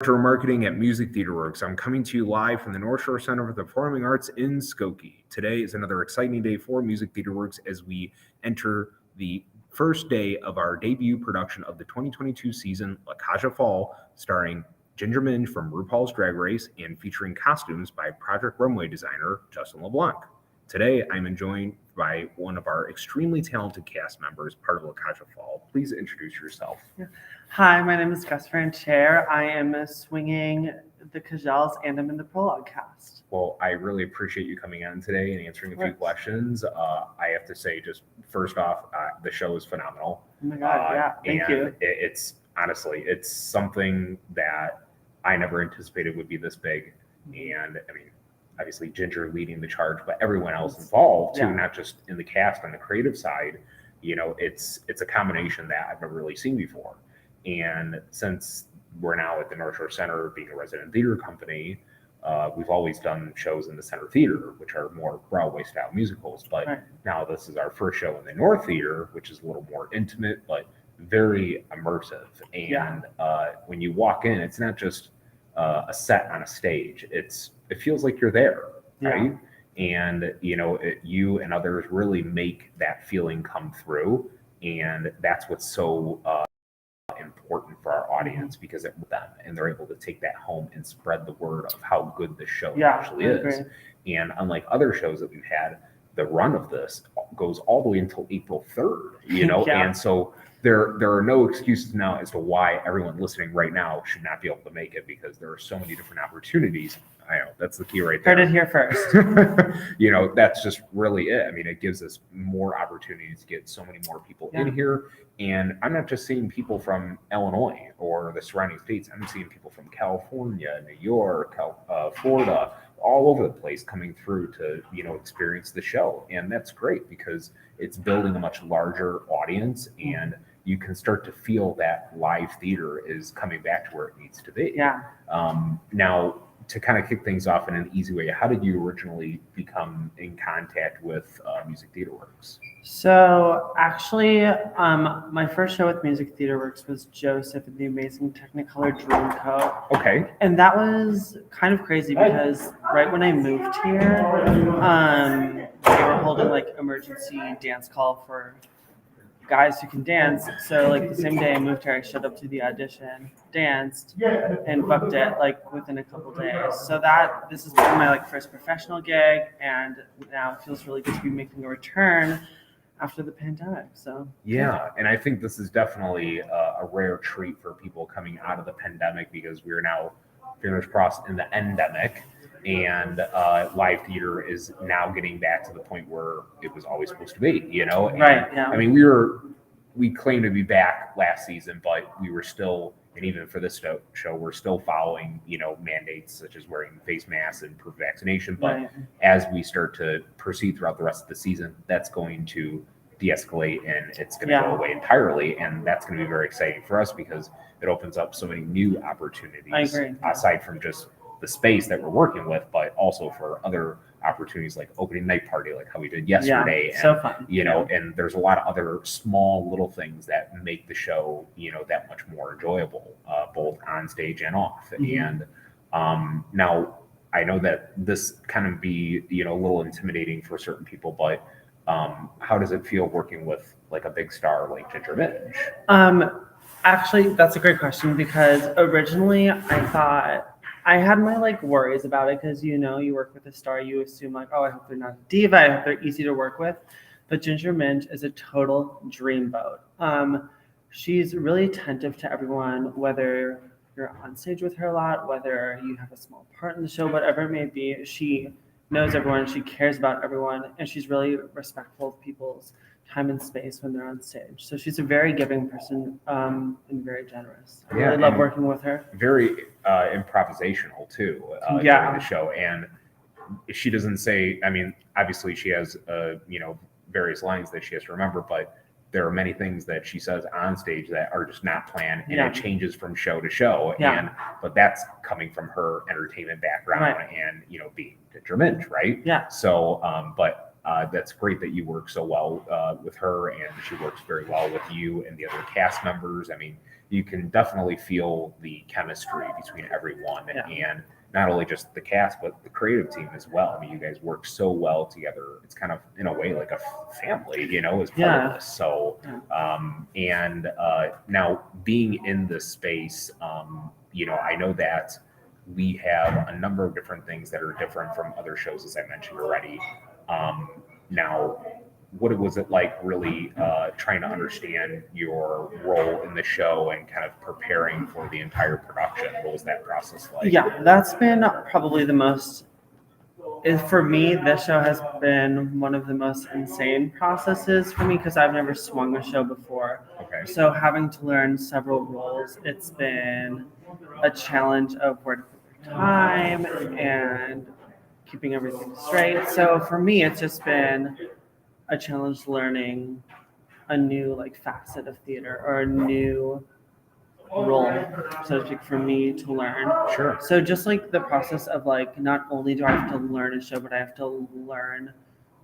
Marketing at Music Theater Works. I'm coming to you live from the North Shore Center for the Performing Arts in Skokie. Today is another exciting day for Music Theater Works as we enter the first day of our debut production of the 2022 season, La Caja Fall, starring Ginger Minj from RuPaul's Drag Race and featuring costumes by Project Runway designer Justin LeBlanc. Today, I'm joined by one of our extremely talented cast members, part of La Caja Fall. Please introduce yourself. Hi, my name is Gus Francher. I am swinging the Cajals and I'm in the prologue cast. Well, I really appreciate you coming on today and answering a few questions. I have to say, just first off, the show is phenomenal. Oh my God, yeah, thank you. It's honestly, it's something that I never anticipated would be this big. And I mean, obviously Ginger leading the charge, but everyone else involved too, not just in the cast, on the creative side. You know, it's a combination that I've never really seen before. And since we're now at the North Shore Center being a resident theater company, we've always done shows in the Center Theater, which are more Broadway style musicals. But now this is our first show in the North Theater, which is a little more intimate, but very immersive. And when you walk in, it's not just a set on a stage. It feels like you're there, right? And, you know, you and others really make that feeling come through. And that's what's so important for our audience, because it's them and they're able to take that home and spread the word of how good the show actually is. And unlike other shows that we've had, the run of this goes all the way until April 3rd, you know, and so there are no excuses now as to why everyone listening right now should not be able to make it, because there are so many different opportunities. I know that's the key right there. Heard it here first. You know, that's just really it. I mean, it gives us more opportunities to get so many more people in here. And I'm not just seeing people from Illinois or the surrounding states. I'm seeing people from California, New York, Florida, all over the place coming through to, you know, experience the show. And that's great because it's building a much larger audience, and you can start to feel that live theater is coming back to where it needs to be. Now, to kind of kick things off in an easy way, how did you originally become in contact with Music Theater Works? So actually, my first show with Music Theater Works was Joseph and the Amazing Technicolor Dreamcoat. Okay. And that was kind of crazy because right when I moved here, they were holding like emergency dance call for guys who can dance. So like the same day I moved here, I showed up to the audition, danced, and booked it like within a couple days. So this has been my like first professional gig, and now it feels really good to be making a return after the pandemic. So and I think this is definitely a rare treat for people coming out of the pandemic, because we are now, fingers crossed, in the endemic. And live theater is now getting back to the point where it was always supposed to be, you know? And, I mean, we claimed to be back last season, but we were still, and even for this show, we're still following, you know, mandates such as wearing face masks and proof of vaccination. But as we start to proceed throughout the rest of the season, that's going to de-escalate and it's going to go away entirely. And that's going to be very exciting for us because it opens up so many new opportunities aside from just the space that we're working with, but also for other opportunities like opening night party, like how we did yesterday. And, so fun. You know, and there's a lot of other small little things that make the show, you know, that much more enjoyable, both on stage and off. And now I know that this kind of be, you know, a little intimidating for certain people, but how does it feel working with like a big star like Ginger Minj? Actually, that's a great question, because originally I thought I had my like worries about it, because you know, you work with a star, you assume like, oh, I hope they're not a diva, I hope they're easy to work with. But Ginger Minj is a total dreamboat. She's really attentive to everyone, whether you're on stage with her a lot, whether you have a small part in the show, whatever it may be. She knows everyone, she cares about everyone, and she's really respectful of people's time and space when they're on stage. So she's a very giving person, and very generous. I really love working with her. Very improvisational too during the show. And she doesn't say, I mean, obviously she has, you know, various lines that she has to remember, but there are many things that she says on stage that are just not planned, and it changes from show to show. But that's coming from her entertainment background and, you know, being Ginger Minj, right? So, that's great that you work so well with her, and she works very well with you and the other cast members. I mean, you can definitely feel the chemistry between everyone, Yeah. and not only just the cast, but the creative team as well. I mean, you guys work so well together. It's kind of, in a way, like a family, as part Yeah. of this. So, now being in this space, I know that we have a number of different things that are different from other shows, as I mentioned already. Now, what was it like really trying to understand your role in the show and kind of preparing for the entire production? What was that process like? Yeah, that's been probably the most. For me, this show has been one of the most insane processes for me because I've never swung a show before. Okay. So having to learn several roles, it's been a challenge of where to put your time and keeping everything straight. So for me, it's just been a challenge learning a new facet of theater or a new role, so to speak, for me to learn. Sure. So just the process of not only do I have to learn a show, but I have to learn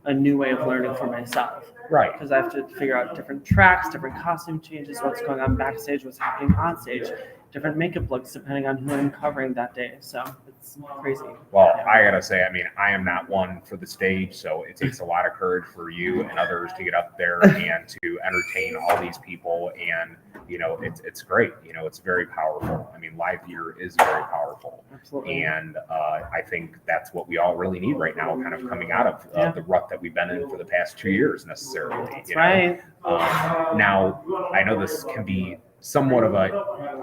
a new way of learning for myself. Right. Because I have to figure out different tracks, different costume changes, what's going on backstage, what's happening on stage, different makeup looks depending on who I'm covering that day. So it's crazy. Well, I gotta say, I mean, I am not one for the stage, so it takes a lot of courage for you and others to get up there and to entertain all these people. And it's great. It's very powerful. I mean, live theater is very powerful. Absolutely. And I think that's what we all really need right now, kind of coming out of the rut that we've been in for the past 2 years, necessarily. That's right. Now, I know this can be somewhat of a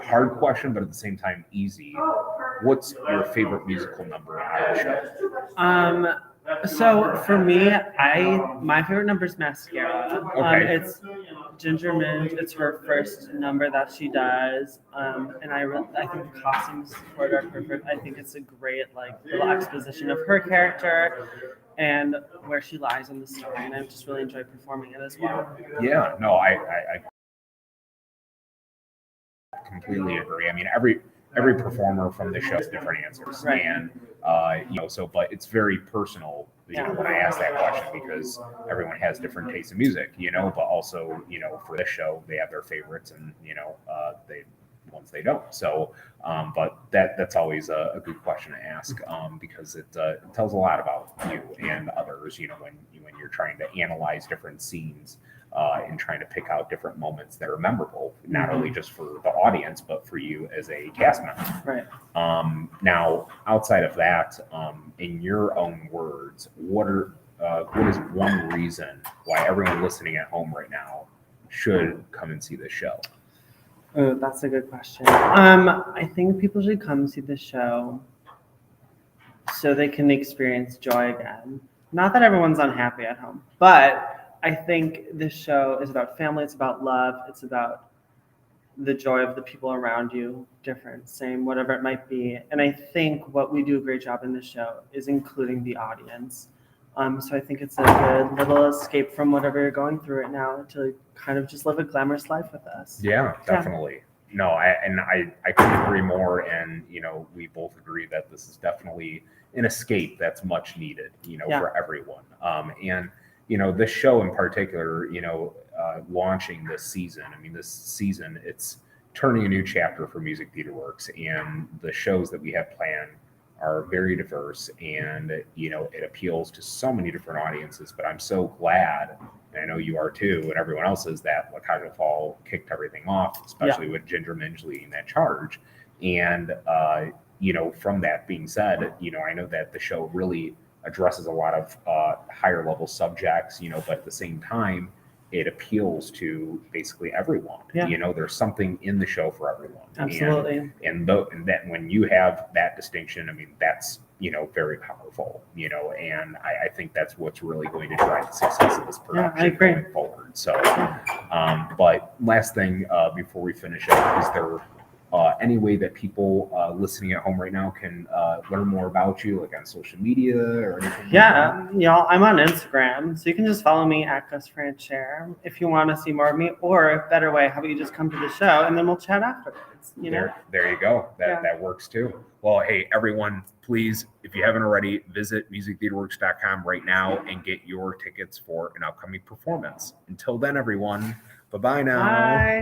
hard question, but at the same time easy. What's your favorite musical number on the show? So for me, my favorite number is Mascara. Okay. It's Ginger Minge. It's her first number that she does, and I think the costumes for it are perfect. I think it's a great little exposition of her character and where she lies in the story, and I just really enjoy performing it as well. Yeah, no, I completely agree. I mean, every performer from the show has different answers, Right. and but it's very personal. When I ask that question, because everyone has different tastes in music, but also for this show they have their favorites, and they ones they don't. So, but that's always a good question to ask, because it tells a lot about you and others. When you're trying to analyze different scenes. And trying to pick out different moments that are memorable, not only just for the audience, but for you as a cast member. Right. Now, outside of that, in your own words, what is one reason why everyone listening at home right now should come and see this show? Oh, that's a good question. I think people should come see the show so they can experience joy again. Not that everyone's unhappy at home, but I think this show is about family. It's about love. It's about the joy of the people around you, different, same, whatever it might be. And I think what we do a great job in this show is including the audience. So I think it's a good little escape from whatever you're going through right now to kind of just live a glamorous life with us. Yeah, definitely. No, I couldn't agree more. And, we both agree that this is definitely an escape that's much needed, for everyone. And, this show in particular, launching this season. I mean, this season, it's turning a new chapter for Music Theater Works, and the shows that we have planned are very diverse, and it appeals to so many different audiences. But I'm so glad, and I know you are too, and everyone else is, that La Cage aux Folles kicked everything off, especially with Ginger Minge leading that charge. And from that being said, I know that the show really addresses a lot of higher level subjects, but at the same time, it appeals to basically everyone. Yeah. There's something in the show for everyone. Absolutely. And that when you have that distinction, I mean, that's very powerful. And I think that's what's really going to drive the success of this production going forward. So, but last thing before we finish up, is there any way that people listening at home right now can learn more about you, like on social media or anything? Yeah, y'all, I'm on Instagram, so you can just follow me at Gus Francher if you want to see more of me, or a better way, how about you just come to the show and then we'll chat afterwards, There you go. That works too. Well, hey, everyone, please, if you haven't already, visit musictheaterworks.com right now and get your tickets for an upcoming performance. Until then, everyone, bye-bye now. Bye.